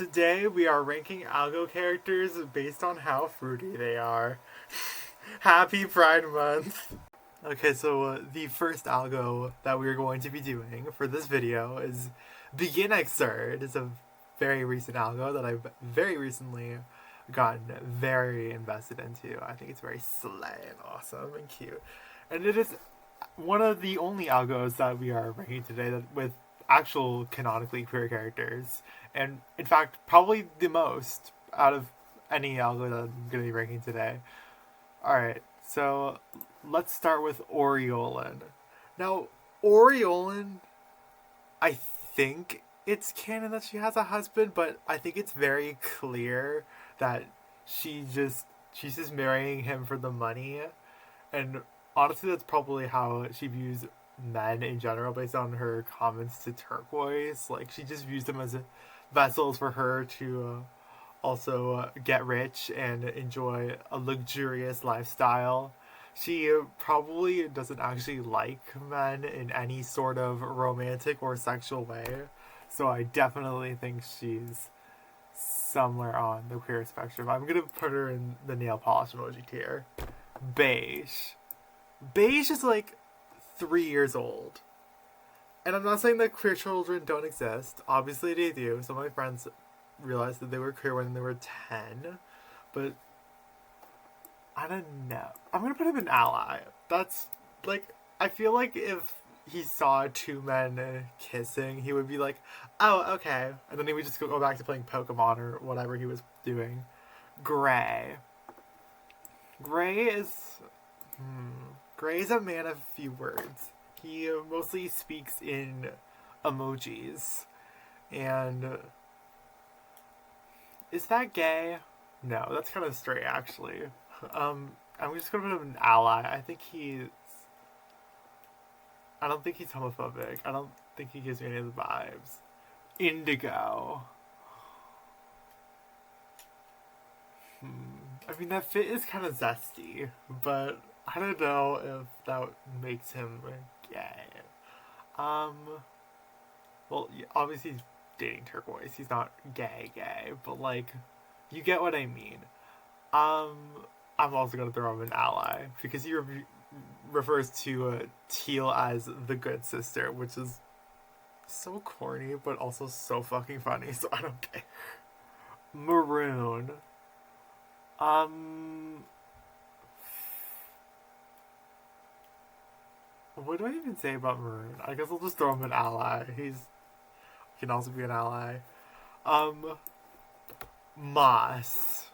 Today we are ranking algo characters based on how fruity they are. Happy Pride Month! Okay, so the first algo that we're going to be doing for this video is Begin Exert. It's a very recent algo that I've very recently gotten very invested into. I think it's very slay and awesome and cute. And it is one of the only algos that we are ranking today that with actual canonically queer characters. And in fact, probably the most out of any algo that I'm going to be ranking today. Alright, so let's start with Oriolan. Now, Oriolan, I think it's canon that she has a husband, but I think it's very clear that she's just marrying him for the money. And honestly, that's probably how she views men in general based on her comments to Turquoise. Like, she just views them as vessels for her to also get rich and enjoy a luxurious lifestyle. She probably doesn't actually like men in any sort of romantic or sexual way. So I definitely think she's somewhere on the queer spectrum. I'm gonna put her in the nail polish emoji tier. Beige. Beige is like 3 years old. And I'm not saying that queer children don't exist. Obviously they do. Some of my friends realized that they were queer when they were 10. But I don't know. I'm gonna put him in ally. That's like, I feel like if he saw two men kissing, he would be like, oh, okay. And then he would just go back to playing Pokemon or whatever he was doing. Gray. Gray is... Gray is a man of few words. He mostly speaks in emojis. And is that gay? No, that's kind of straight actually. I'm just gonna put him an ally. I don't think he's homophobic. I don't think he gives me any of the vibes. Indigo. I mean, that fit is kind of zesty, but I don't know if that makes him gay. Well, obviously he's dating Turquoise. He's not gay, but like, you get what I mean. I'm also gonna throw him an ally because he refers to Teal as the good sister, which is so corny, but also so fucking funny. So I don't care. Maroon. What do I even say about Maroon? I guess I'll just throw him an ally. He can also be an ally. Moss.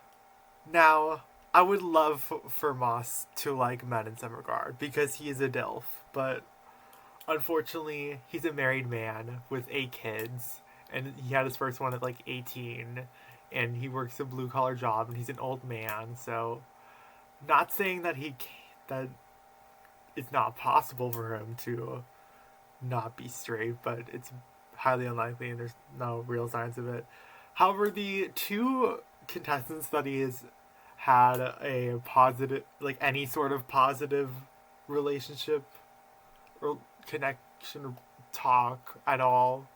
Now, I would love for Moss to like men in some regard because he is a DILF, but unfortunately, he's a married man with 8 kids, and he had his first one at like 18, and he works a blue collar job, and he's an old man. So, not saying that that it's not possible for him to not be straight, but it's highly unlikely, and there's no real signs of it. However, the two contestants that he has had a positive, like any sort of positive relationship or connection or talk at all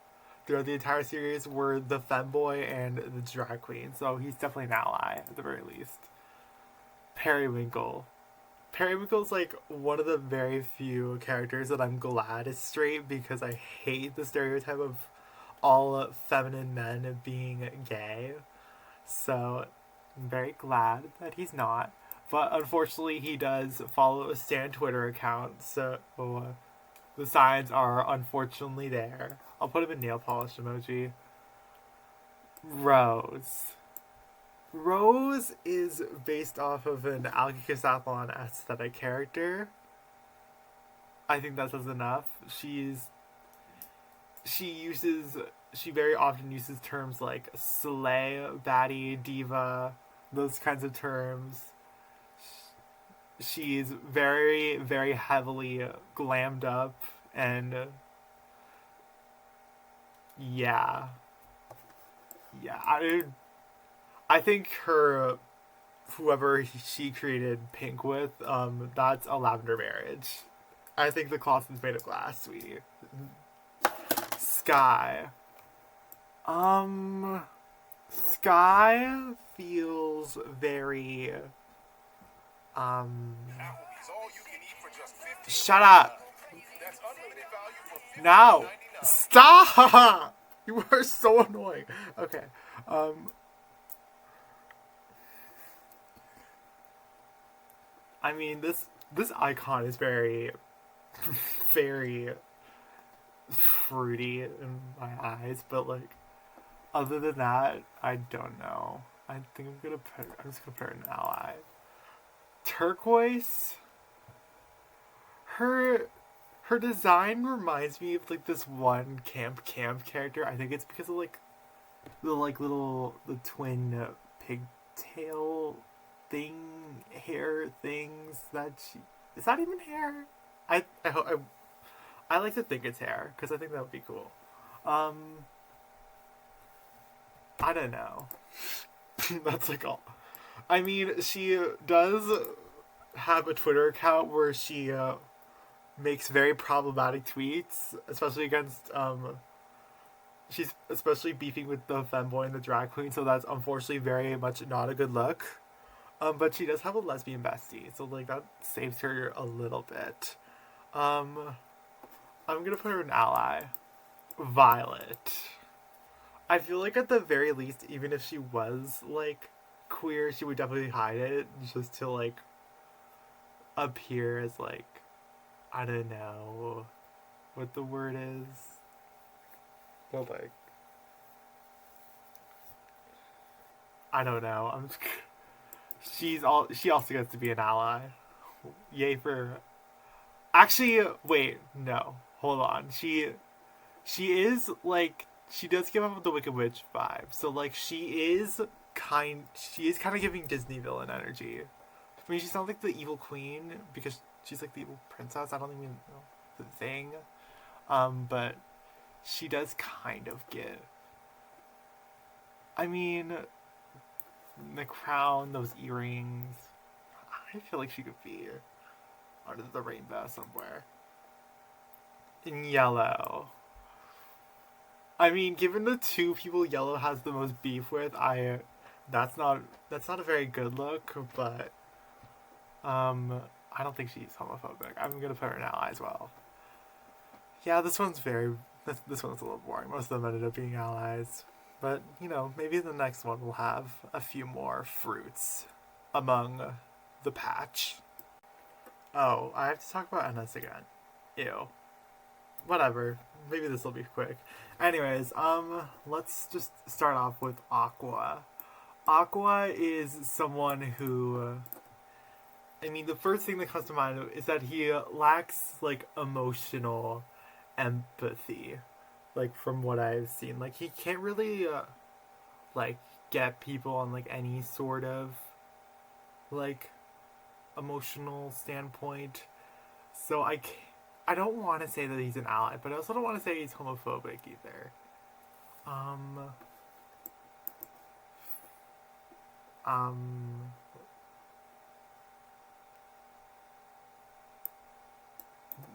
throughout the entire series were the femboy and the drag queen. So he's definitely an ally at the very least. Periwinkle. Periwinkle's like one of the very few characters that I'm glad is straight because I hate the stereotype of all feminine men being gay. So I'm very glad that he's not. But unfortunately, he does follow a stan Twitter account, so the signs are unfortunately there. I'll put him in nail polish emoji. Rose. Rose is based off of an Algikisathlon aesthetic character. I think that says enough. She very often uses terms like slay, baddie, diva, those kinds of terms. She's very, very heavily glammed up, and yeah. I think whoever she created Pink with, that's a lavender marriage. I think the closet's made of glass, sweetie. Sky. Sky feels very shut up. No. Stop. You are so annoying. Okay. I mean this icon is very very fruity in my eyes, but like other than that, I don't know. I'm just gonna put her an ally. Turquoise. Her her design reminds me of like this one camp character. I think it's because of like the twin pigtail thing hair things that she is that even hair? I like to think it's hair because I think that would be cool. Um, I don't know. That's like all. I mean, she does have a Twitter account where she makes very problematic tweets, especially against she's especially beefing with the femboy and the drag queen, so that's unfortunately very much not a good look. But she does have a lesbian bestie, so like that saves her a little bit. Um, I'm gonna put her an ally. Violet. I feel like at the very least, even if she was like queer, she would definitely hide it just to like appear as like I don't know what the word is. But like I don't know. She also gets to be an ally. Yay for actually wait, no. Hold on. She is like she does give off the Wicked Witch vibe. So like she is kind of giving Disney villain energy. I mean, she's not like the evil queen because she's like the evil princess. I don't even know the thing. But she does kind of get. I mean, the crown, those earrings. I feel like she could be under the rainbow somewhere. In yellow. I mean, given the two people Yellow has the most beef with, that's not a very good look, but I don't think she's homophobic. I'm gonna put her in ally as well. Yeah, this one's a little boring. Most of them ended up being allies, but you know, maybe the next one will have a few more fruits among the patch. Oh, I have to talk about NS again. Ew. Whatever. Maybe this will be quick. Anyways, let's just start off with Aqua. Aqua is someone who I mean, the first thing that comes to mind is that he lacks like emotional empathy, like from what I've seen. Like he can't really like get people on like any sort of like emotional standpoint. So I don't want to say that he's an ally, but I also don't want to say he's homophobic either. Um, um,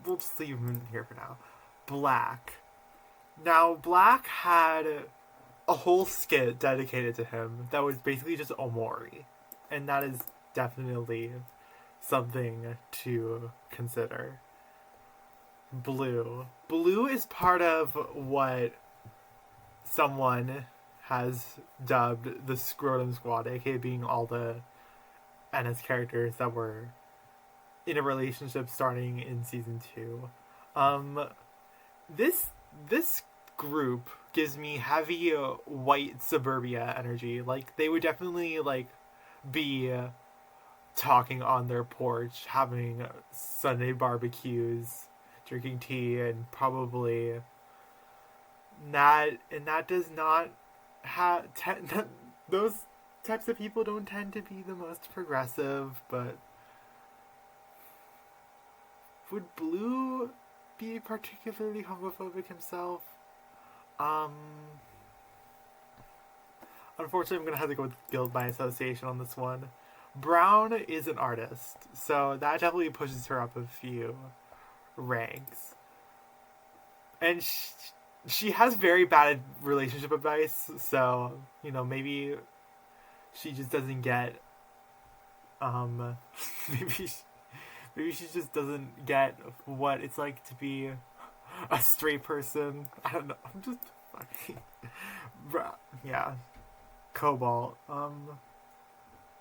we'll just leave him here for now. Black. Now, Black had a whole skit dedicated to him that was basically just Omori. And that is definitely something to consider. Blue. Blue is part of what someone has dubbed the Scrotum Squad, aka being all the NS characters that were in a relationship starting in season 2. This group gives me heavy white suburbia energy. Like they would definitely like be talking on their porch, having Sunday barbecues, drinking tea, and probably that does not have those types of people don't tend to be the most progressive, but would Blue be particularly homophobic himself? Unfortunately, I'm gonna have to go with Guild by association on this one. Brown is an artist, so that definitely pushes her up a few ranks. And she has very bad relationship advice, so maybe she just doesn't get um maybe she, maybe she just doesn't get what it's like to be a straight person. I don't know. I'm just fucking yeah. Cobalt.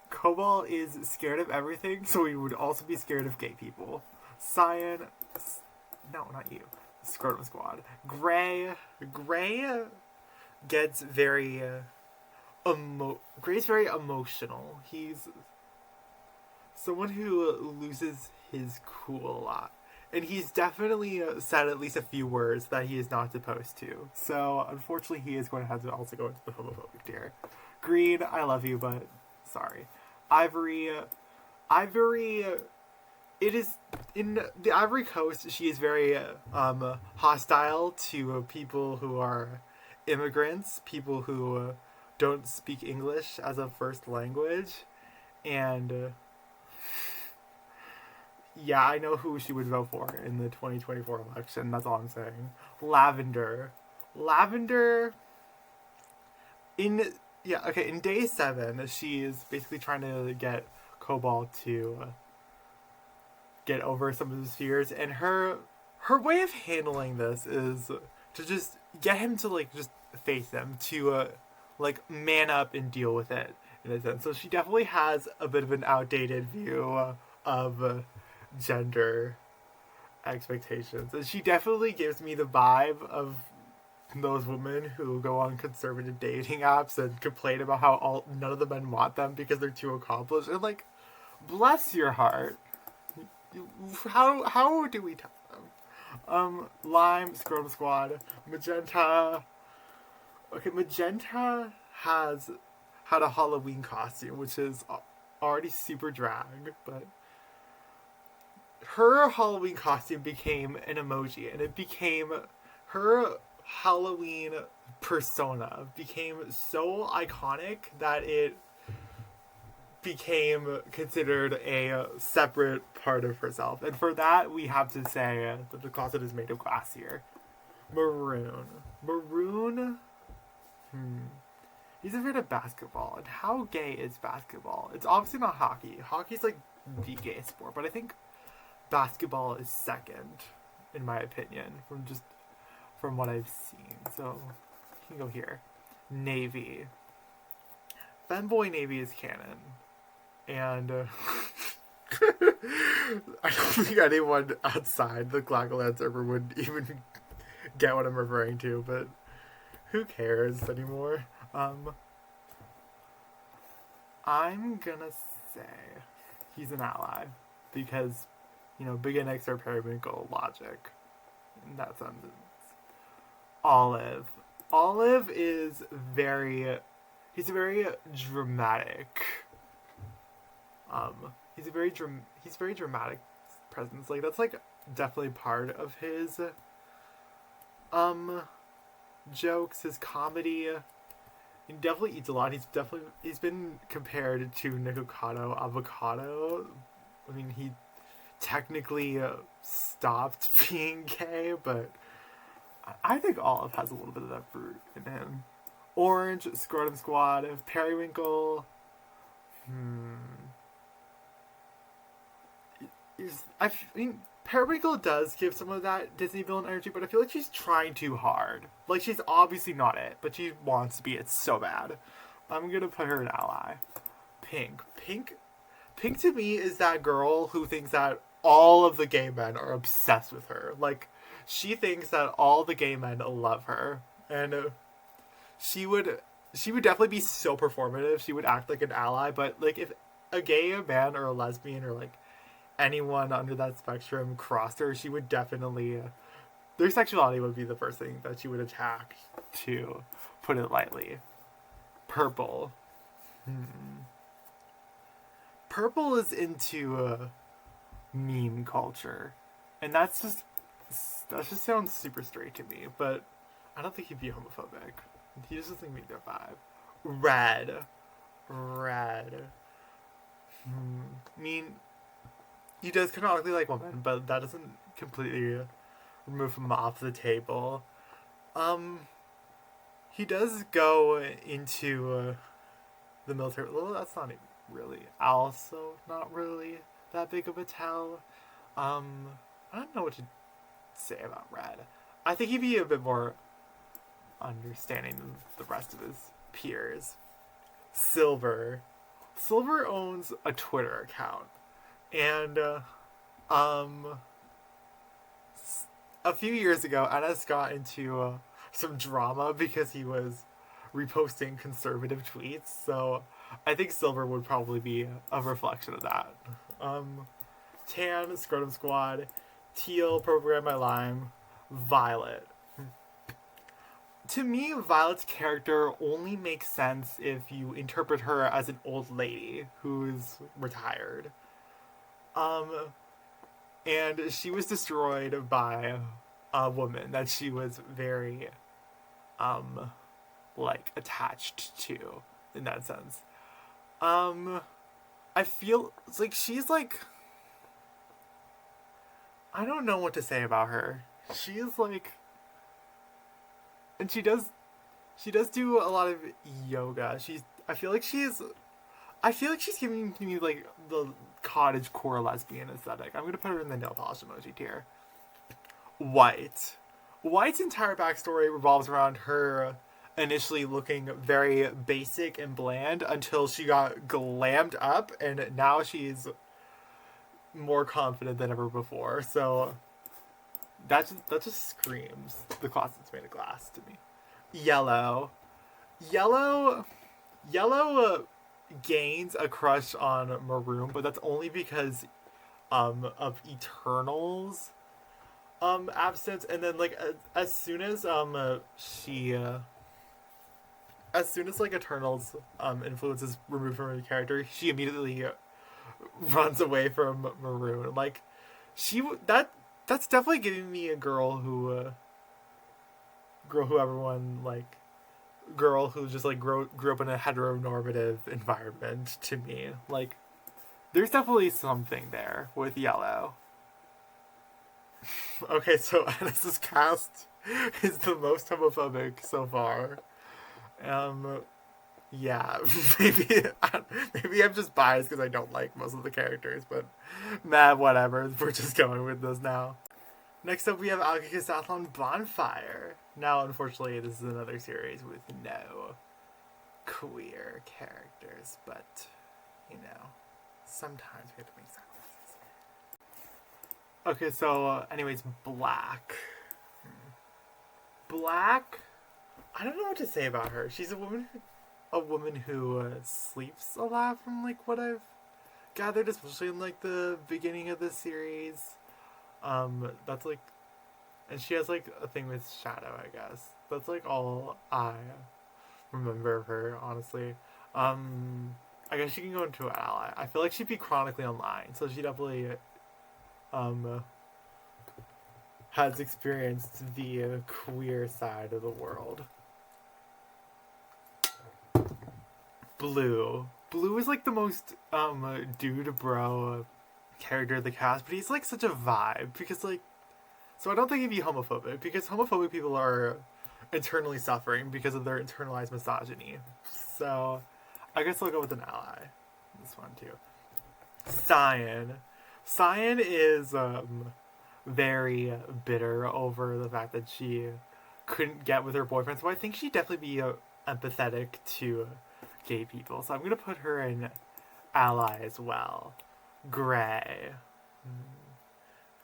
Cobalt is scared of everything, so he would also be scared of gay people. Cyan, no, not you. Scrotum Squad. Gray gets very Gray's very emotional. He's someone who loses his cool a lot. And he's definitely said at least a few words that he is not supposed to. So, unfortunately, he is going to have to also go into the homophobic tier. Green, I love you, but sorry. Ivory, it is in the Ivory Coast. She is very hostile to people who are immigrants, people who don't speak English as a first language, and yeah, I know who she would vote for in the 2024 election. That's all I'm saying. Lavender, in in day 7, she is basically trying to get Cobalt to get over some of his fears, and her way of handling this is to just get him to just face them, to man up and deal with it in a sense. So she definitely has a bit of an outdated view of gender expectations, and she definitely gives me the vibe of those women who go on conservative dating apps and complain about how none of the men want them because they're too accomplished. And bless your heart. How do we tell them? Lime, Scrotum Squad, Magenta. Okay, Magenta has had a Halloween costume, which is already super drag, but her Halloween costume became an emoji, and it became her Halloween persona became so iconic that it became considered a separate part of herself. And for that, we have to say that the closet is made of glass here. Maroon. He's afraid of basketball. And how gay is basketball? It's obviously not hockey. Hockey's the gay sport, but I think basketball is second, in my opinion, from what I've seen. So, you can go here. Navy. Femboy Navy is canon. And I don't think anyone outside the Glagaland server would even get what I'm referring to, but who cares anymore? I'm gonna say he's an ally because, Big NX are periwinkle logic in that sentence. Olive is he's a very dramatic. He's very dramatic presence. That's definitely part of his jokes, his comedy. He definitely eats a lot. He's been compared to Nikocado Avocado. I mean, he technically stopped being gay, but I think Olive has a little bit of that fruit in him. Orange, Scrotum Squad, Periwinkle. I mean, Periwinkle does give some of that Disney villain energy, but I feel like she's trying too hard. She's obviously not it, but she wants to be it so bad. I'm gonna put her an ally. Pink to me is that girl who thinks that all of the gay men are obsessed with her. She thinks that all the gay men love her, and she would definitely be so performative. She would act like an ally, but if a gay man or a lesbian or anyone under that spectrum crossed her, she would definitely their sexuality would be the first thing that she would attack, to put it lightly. Purple. Purple is into meme culture, and that just sounds super straight to me, but I don't think he'd be homophobic. He just doesn't meet their vibe. Red. I mean, he does canonically like women, but that doesn't completely remove him off the table. Um, he does go into the military. Well, that's not really also not really that big of a tell. Um, I don't know what to say about Red. I think he'd be a bit more understanding than the rest of his peers. Silver. Silver owns a Twitter account, and um, a few years ago, Ennis got into some drama because he was reposting conservative tweets. So I think Silver would probably be a reflection of that. Tan, Scrotum Squad, Teal, Program by Lime, Violet. To me, Violet's character only makes sense if you interpret her as an old lady who's retired. Um, and she was destroyed by a woman that she was very, like, attached to, in that sense. I feel like she's like, I don't know what to say about her. She's like, and she does do a lot of yoga. I feel like she's giving me like the cottage core lesbian aesthetic. I'm gonna put her in the nail polish emoji tier. White. White's entire backstory revolves around her initially looking very basic and bland until she got glammed up, and now she's more confident than ever before. So that just screams the closet's made of glass to me. Yellow. Yellow. Yellow gains a crush on Maroon, but that's only because of Eternal's absence. And then like as soon as she as soon as like Eternal's influence is removed from her character, she immediately runs away from Maroon. Like that's definitely giving me a girl who everyone like, girl who just like grew up in a heteronormative environment to me. Like, there's definitely something there with Yellow. Okay, so Ennis's cast is the most homophobic so far. Yeah, maybe I'm just biased because I don't like most of the characters, but nah, whatever. We're just going with this now. Next up, we have Alkakasathlon Bonfire. Now, unfortunately, this is another series with no queer characters, but, you know, sometimes we have to make sacrifices. Okay, so, anyways, Black. Black, I don't know what to say about her. She's a woman who sleeps a lot from, like, what I've gathered, especially in, like, the beginning of the series. That's like, and she has like a thing with Shadow, I guess. That's like all I remember of her, honestly. I guess she can go into an ally. I feel like she'd be chronically online, so she definitely has experienced the queer side of the world. Blue. Blue is like the most dude bro character of the cast, but he's like such a vibe because like, so I don't think he'd be homophobic because homophobic people are internally suffering because of their internalized misogyny. So I guess I'll go with an ally. This one too. Cyan. Cyan is very bitter over the fact that she couldn't get with her boyfriend, so I think she'd definitely be empathetic to gay people. So I'm gonna put her in ally as well. Gray.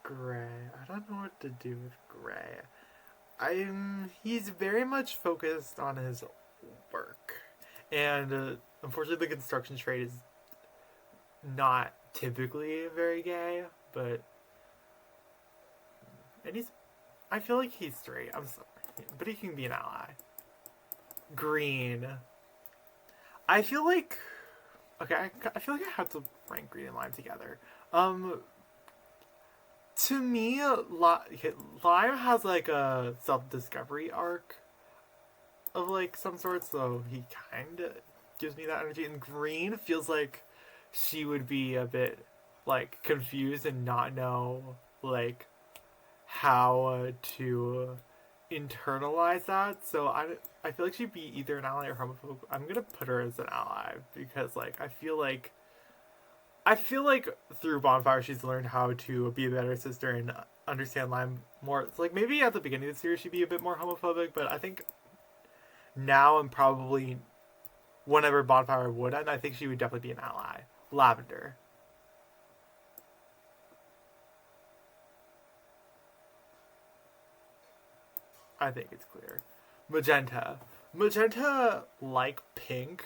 Gray. I don't know what to do with Gray. He's very much focused on his work. And unfortunately the construction trade is not typically very gay, but I feel like he's straight. I'm sorry. But he can be an ally. Green. I feel like I feel like I have to rank Green and Lime together. To me, Lime has like a self-discovery arc of like some sort, so he kind of gives me that energy. And Green feels like she would be a bit like confused and not know like how to internalize that. So I feel like she'd be either an ally or homophobe. I'm gonna put her as an ally because like I feel like through Bonfire she's learned how to be a better sister and understand Lime more. It's like maybe at the beginning of the series she'd be a bit more homophobic, but I think now and probably whenever Bonfire would end, I think she would definitely be an ally. Lavender. I think it's clear. Magenta. Magenta, like Pink,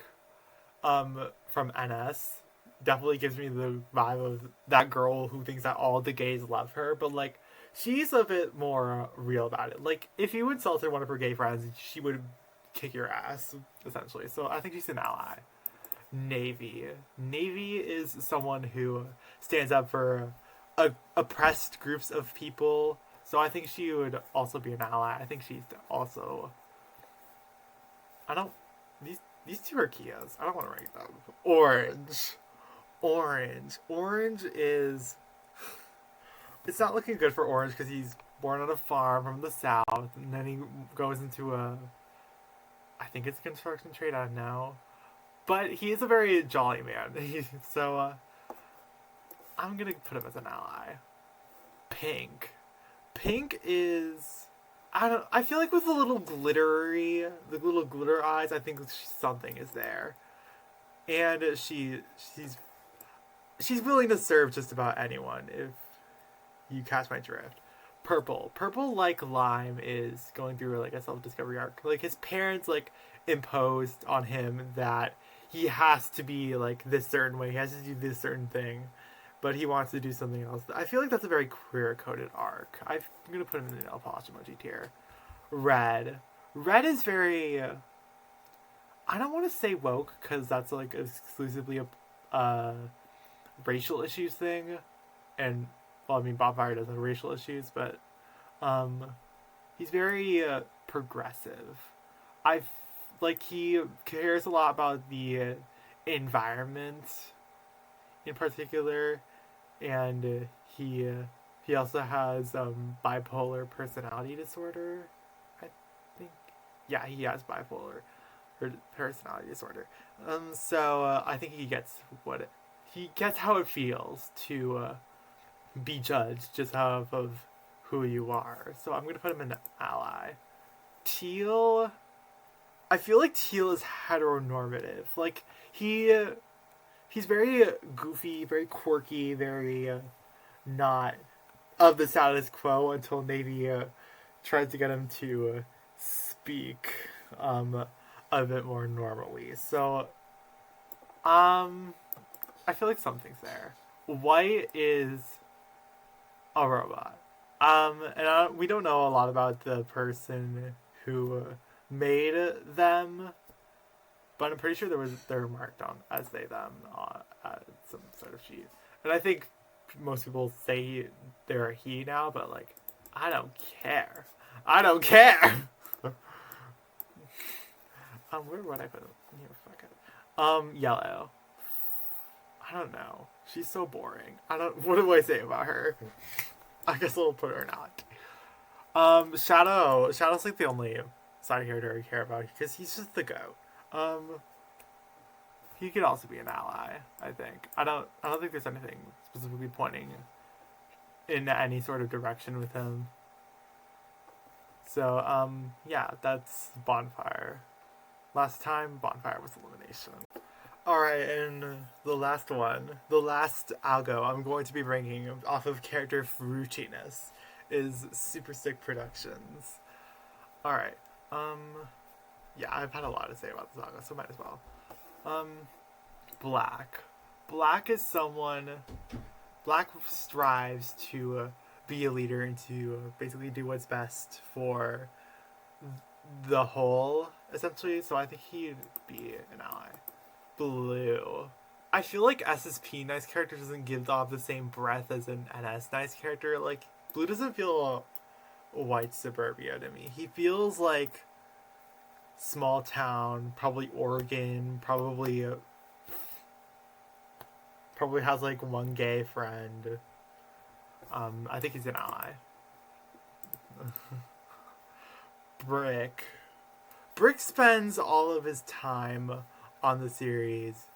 from NS, definitely gives me the vibe of that girl who thinks that all the gays love her, but like she's a bit more real about it. Like if you insulted one of her gay friends, she would kick your ass essentially. So I think she's an ally. Navy. Navy is someone who stands up for oppressed groups of people. So I think she would also be an ally. I think she's also. I don't. These two are Kias. I don't want to rank them. Orange. Orange is. It's not looking good for Orange because he's born on a farm from the south, and then he goes into a. I think it's a construction trade. I don't know. But he is a very jolly man. So I'm gonna put him as an ally. Pink. Pink is I feel like with the little glitter eyes, I think something is there. And she's willing to serve just about anyone if you catch my drift. Purple. Purple, like Lime, is going through like a self-discovery arc. Like his parents like imposed on him that he has to be like this certain way. He has to do this certain thing, but he wants to do something else. I feel like that's a very queer-coded arc. I'm gonna put him in the nail polish emoji tier. Red. Red is very. I don't want to say woke because that's like exclusively a racial issues thing, and well, I mean Bonfire does have racial issues, but he's very progressive. I've like he cares a lot about the environment in particular, and he also has bipolar personality disorder. I think, yeah, he has bipolar personality disorder. So I think he gets how it feels to be judged just off of who you are. So I'm gonna put him in an ally. Teal. I feel like Teal is heteronormative. Like he's very goofy, very quirky, very not of the status quo until Navy tries to get him to speak a bit more normally. So I feel like something's there. White is a robot. And we don't know a lot about the person who made them, but I'm pretty sure they're marked on as they them at some sort of sheet. And I think most people say they're a he now, but like I don't care. I don't care. Where would I put it? Yeah, fuck it. Yellow. I don't know. She's so boring. What do I say about her? I guess I'll put her not. Shadow. Shadow's like the only side character I care about because he's just the goat. He could also be an ally, I think. I don't think there's anything specifically pointing in any sort of direction with him. So, yeah, that's Bonfire. Last time, Bonfire was elimination. Alright, and the last one, the last algo I'm going to be ranking off of character fruitiness is Super Stick Productions. Alright, yeah, I've had a lot to say about this algo, so might as well. Black. Black is someone, Black strives to be a leader and to basically do what's best for the whole, essentially, so I think he'd be an ally. Blue. I feel like SSP nice character doesn't give off the same breath as an NS nice character. Like, Blue doesn't feel white suburbia to me. He feels like small town, probably Oregon, probably has like one gay friend. I think he's an ally. Brick. Brick spends all of his time on the series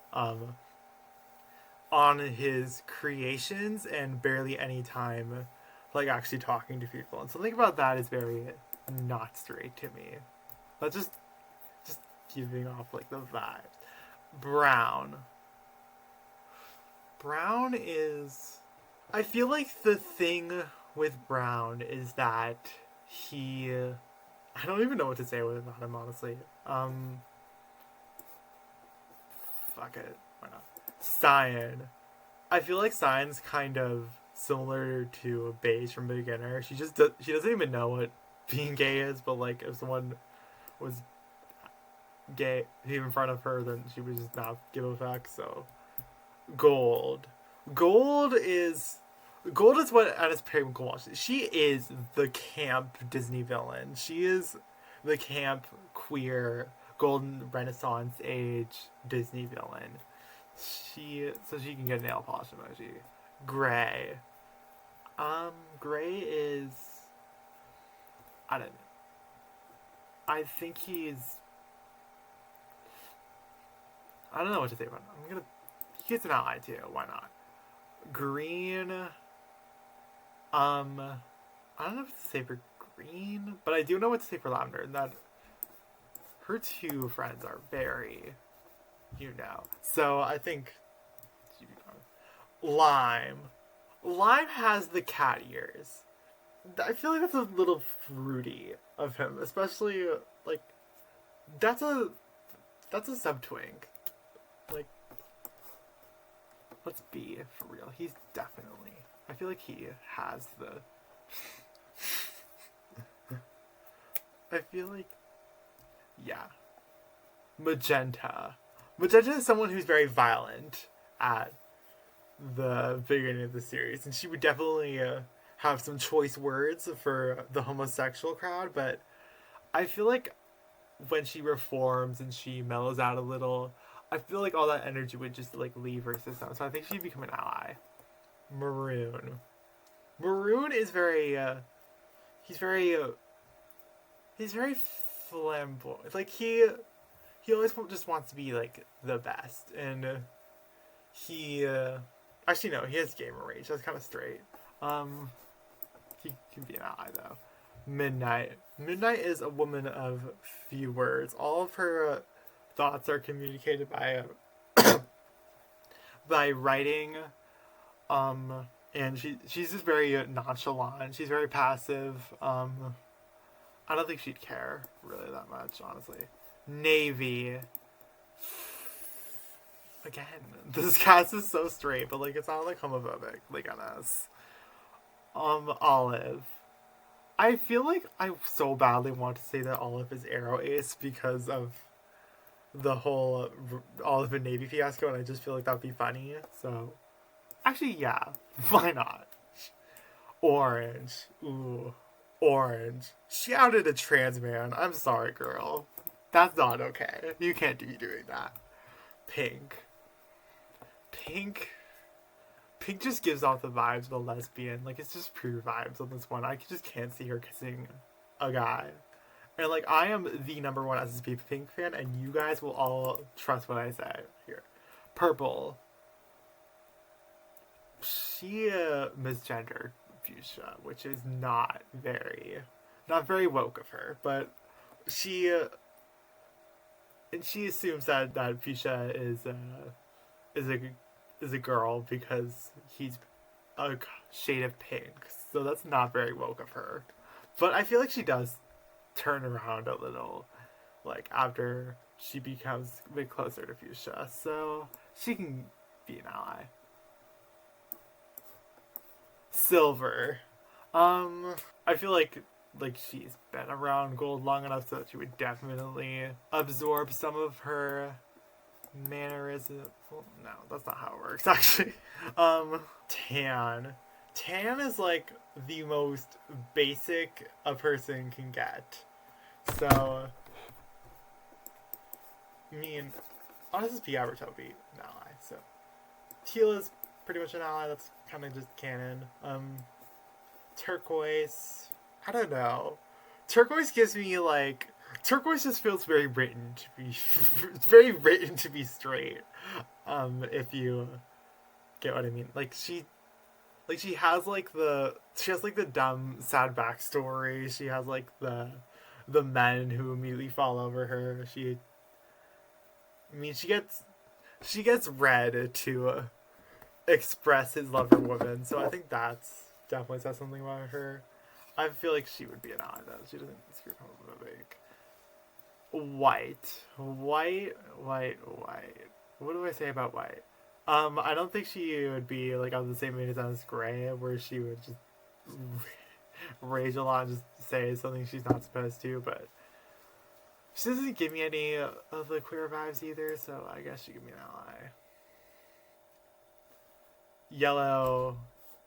on his creations and barely any time like actually talking to people. And something about that is very not straight to me. But just giving off like the vibes. Brown. Brown is, I feel like the thing with Brown is that he, I don't even know what to say about him, honestly. Fuck it, why not? Cyan. I feel like Cyan's kind of similar to Beige from Beginner. She doesn't even know what being gay is, but like if someone was gay in front of her, then she would just not give a fuck. So Gold. Gold is what Anna's Prim watches. She is the camp Disney villain. She is the camp queer golden Renaissance age Disney villain. So she can get a nail polish emoji. Gray. Gray is, I don't know. I think I don't know what to say about him. He gets an ally too. Why not? Green. I don't know what to say for Green, but I do know what to say for Lavender. And that her two friends are very, So I think Lime. Lime has the cat ears. I feel like that's a little fruity of him, especially like that's a sub-twink. Like, let's be for real. He's definitely. I feel like he has the. I feel like, yeah. Magenta. Magenta is someone who's very violent at the beginning of the series, and she would definitely have some choice words for the homosexual crowd, but I feel like when she reforms and she mellows out a little, I feel like all that energy would just like leave her system. So I think she'd become an ally. Maroon. Maroon is very he's very flamboyant. Like he always just wants to be like the best, and he actually no, he has gamer rage. That's kind of straight. He can be an ally though. Midnight. Midnight is a woman of few words. All of her thoughts are communicated by by writing. And she's just very nonchalant. She's very passive. I don't think she'd care really that much, honestly. Navy. Again, this cast is so straight, but like it's not like homophobic, like on us. Olive. I feel like I so badly want to say that Olive is Arrow Ace because of the whole Olive and Navy fiasco, and I just feel like that'd be funny. So, actually, yeah, why not? Orange. Ooh, Orange. She outed a trans man. I'm sorry, girl. That's not okay. You can't be doing that. Pink. Pink just gives off the vibes of a lesbian. Like, it's just pure vibes on this one. I just can't see her kissing a guy. And, like, I am the #1 SSP Pink fan, and you guys will all trust what I say here. Purple. She misgendered Fuchsia, which is not very woke of her. But she assumes that Fuchsia is a girl because he's a shade of pink. So that's not very woke of her. But I feel like she does turn around a little, like, after she becomes a bit closer to Fuchsia. So she can be an ally. Silver. I feel like she's been around Gold long enough so that she would definitely absorb some of her mannerism. Well, no, that's not how it works, actually. Tan. Tan is like the most basic a person can get. So, I mean, honestly, P. Abertobi, an ally. So, teal is pretty much an ally. That's kind of just canon. Turquoise. I don't know. Turquoise gives me like turquoise just feels very written to be it's very written to be straight. If you get what I mean. She has like the dumb sad backstory. She has like the men who immediately fall over her. She gets Red to express his love for women. So I think that's definitely says something about her. I feel like she would be an odd though. She doesn't screw homophobic. White. What do I say about White? I don't think she would be like on the same page as Gray, where she would just rage a lot and just say something she's not supposed to. But she doesn't give me any of the queer vibes either, so I guess she could be an ally. Yellow,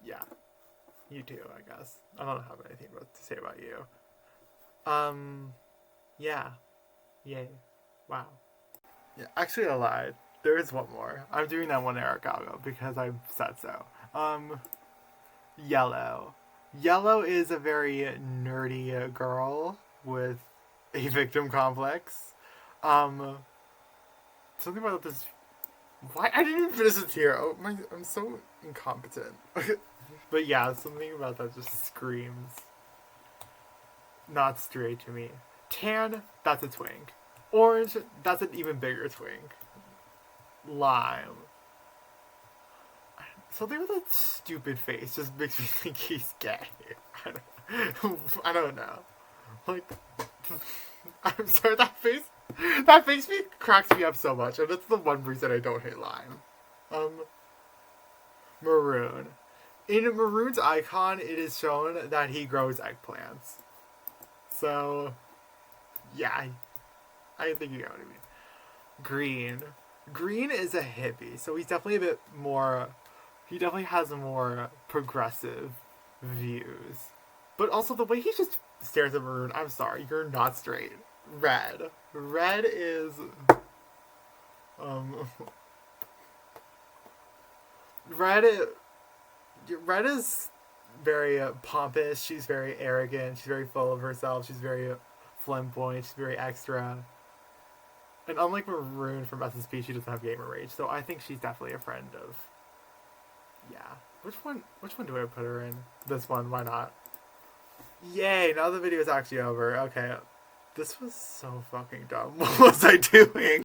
yeah, you too. I guess I don't have anything to say about you. Yeah, yay, wow. Yeah, actually, I lied. There is one more. I'm doing that one Eric Algo because I said so. Yellow. Yellow is a very nerdy girl with a victim complex. Something about this. Why I didn't even finish this here. Oh my! I'm so incompetent. But yeah, something about that just screams not straight to me. Tan, that's a twink. Orange, that's an even bigger twink. Lime. Something with that stupid face just makes me think he's gay. I don't know. Like, I'm sorry, that face cracks me up so much, and that's the one reason I don't hate Lime. Maroon. In Maroon's icon, it is shown that he grows eggplants. So, yeah, I think you know what I mean. Green. Green is a hippie, so he's definitely a bit more. He definitely has more progressive views. But also the way he just stares at Maroon, I'm sorry, you're not straight. Red. Red is. Red is. Red is very pompous. She's very arrogant. She's very full of herself. She's very flamboyant. She's very extra. And unlike Maroon from SSP, she doesn't have gamer rage. So I think she's definitely a friend of. Yeah. Which one do I put her in? This one. Why not? Yay! Now the video is actually over. Okay. This was so fucking dumb. What was I doing?